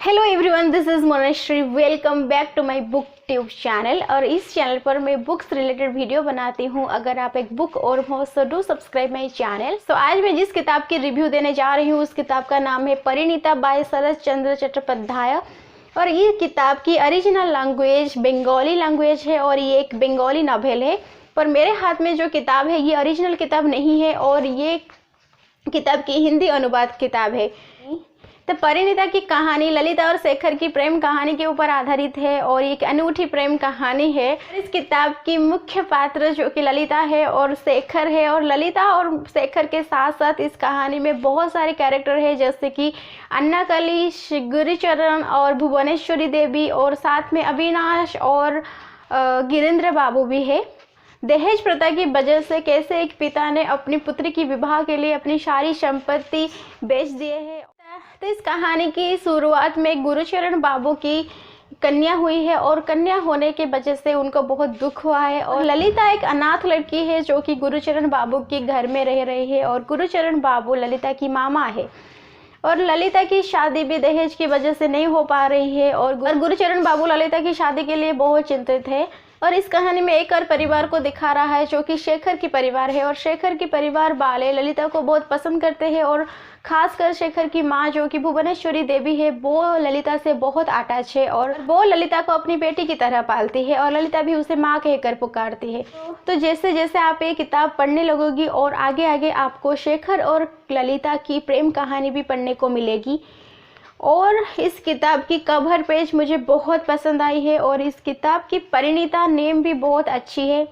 Hello everyone, this is Monashree. Welcome back to my book tube channel. और इस channel पर मैं बुक्स रिलेटेड वीडियो बनाती हूँ। अगर आप एक बुक और हो so do subscribe my channel. So आज मैं जिस किताब की रिव्यू देने जा रही हूँ उस किताब का नाम है परिणीता बाय शरत चंद्र चट्टोपाध्याय। और ये किताब की ओरिजिनल लैंग्वेज बंगाली लैंग्वेज है और ये एक बंगाली नॉवेल है। पर मेरे हाथ में जो किताब है ये ओरिजिनल किताब नहीं है और ये किताब की हिंदी अनुवाद किताब है। तो परिणीता की कहानी ललिता और शेखर की प्रेम कहानी के ऊपर आधारित है और एक अनूठी प्रेम कहानी है। इस किताब की मुख्य पात्र जो कि ललिता है और शेखर है, और ललिता और शेखर के साथ साथ इस कहानी में बहुत सारे कैरेक्टर है, जैसे कि अन्नाकली, गुरुचरण और भुवनेश्वरी देवी, और साथ में अविनाश और गिरीन्द्र बाबू भी है। दहेज प्रथा की वजह से कैसे एक पिता ने अपनी पुत्री की विवाह के लिए अपनी सारी संपत्ति बेच दिए है। तो इस कहानी की शुरुआत में गुरुचरण बाबू की कन्या हुई है और कन्या होने की वजह से उनको बहुत दुख हुआ है। और ललिता एक अनाथ लड़की है जो कि गुरुचरण बाबू के घर में रह रही है और गुरुचरण बाबू ललिता की मामा है। और ललिता की शादी भी दहेज की वजह से नहीं हो पा रही है और गुरुचरण बाबू ललिता की शादी के लिए बहुत चिंतित है। और इस कहानी में एक और परिवार को दिखा रहा है जो कि शेखर की परिवार है। और शेखर की परिवार वाले ललिता को बहुत पसंद करते हैं और खासकर शेखर की माँ जो कि भुवनेश्वरी देवी है वो ललिता से बहुत अटैच है और वो ललिता को अपनी बेटी की तरह पालती है और ललिता भी उसे माँ कहकर पुकारती है। तो जैसे जैसे आप ये किताब पढ़ने लगोगी और आगे आगे आपको शेखर और ललिता की प्रेम कहानी भी पढ़ने को मिलेगी। और इस किताब की कवर पेज मुझे बहुत पसंद आई है और इस किताब की परिणीता नेम भी बहुत अच्छी है।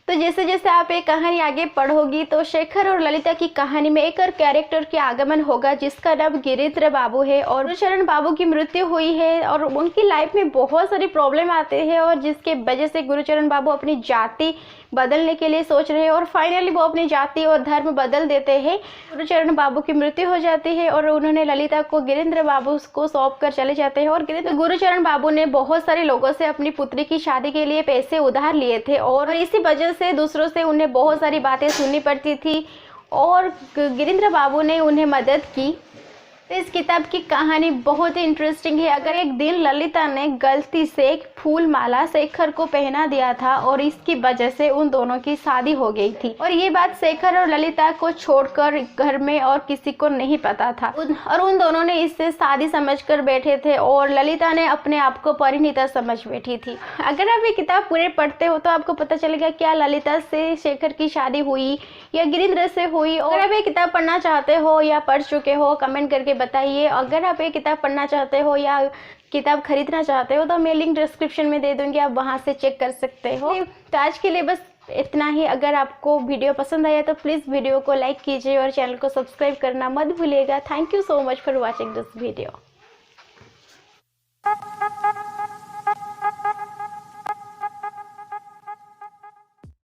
तो जैसे जैसे आप एक कहानी आगे पढ़ोगी तो शेखर और ललिता की कहानी में एक और कैरेक्टर के आगमन होगा जिसका नाम गिरीन्द्र बाबू है। और गुरुचरण बाबू की मृत्यु हुई है और उनकी लाइफ में बहुत सारी प्रॉब्लम आते हैं और जिसके वजह से गुरुचरण बाबू अपनी जाति बदलने के लिए सोच रहे हैं और फाइनली वो अपनी जाति और धर्म बदल देते हैं। गुरुचरण बाबू की मृत्यु हो जाती है और उन्होंने ललिता को गिरीन्द्र बाबू को सौंप कर चले जाते हैं। और गुरुचरण बाबू ने बहुत सारे लोगों से अपनी पुत्री की शादी के लिए पैसे उधार लिए थे और इसी वजह से दूसरों से उन्हें बहुत सारी बातें सुननी पड़ती थी और गिरीन्द्र बाबू ने उन्हें मदद की। तो इस किताब की कहानी बहुत ही इंटरेस्टिंग है। अगर एक दिन ललिता ने गलती से एक फूल माला शेखर को पहना दिया था और इसकी वजह से उन दोनों की शादी हो गई थी और ये बात शेखर और ललिता को छोड़कर घर में और किसी को नहीं पता था और उन दोनों ने इससे शादी समझकर बैठे थे और ललिता ने अपने आप को परिणीता समझ बैठी थी। अगर आप ये किताब पूरे पढ़ते हो तो आपको पता चलेगा क्या ललिता से शेखर की शादी हुई या गिरीन्द्र से हुई। और आप ये किताब पढ़ना चाहते हो या पढ़ चुके हो कमेंट करके बताइए। अगर आप ये किताब पढ़ना चाहते हो या किताब खरीदना चाहते हो तो मैं लिंक डिस्क्रिप्शन में दे दूंगी, आप वहां से चेक कर सकते हो। तो आज के लिए बस इतना ही। अगर आपको वीडियो पसंद आया तो प्लीज़ वीडियो को लाइक कीजिए और चैनल को सब्सक्राइब करना मत भूलिएगा। Thank you so much for watching this video.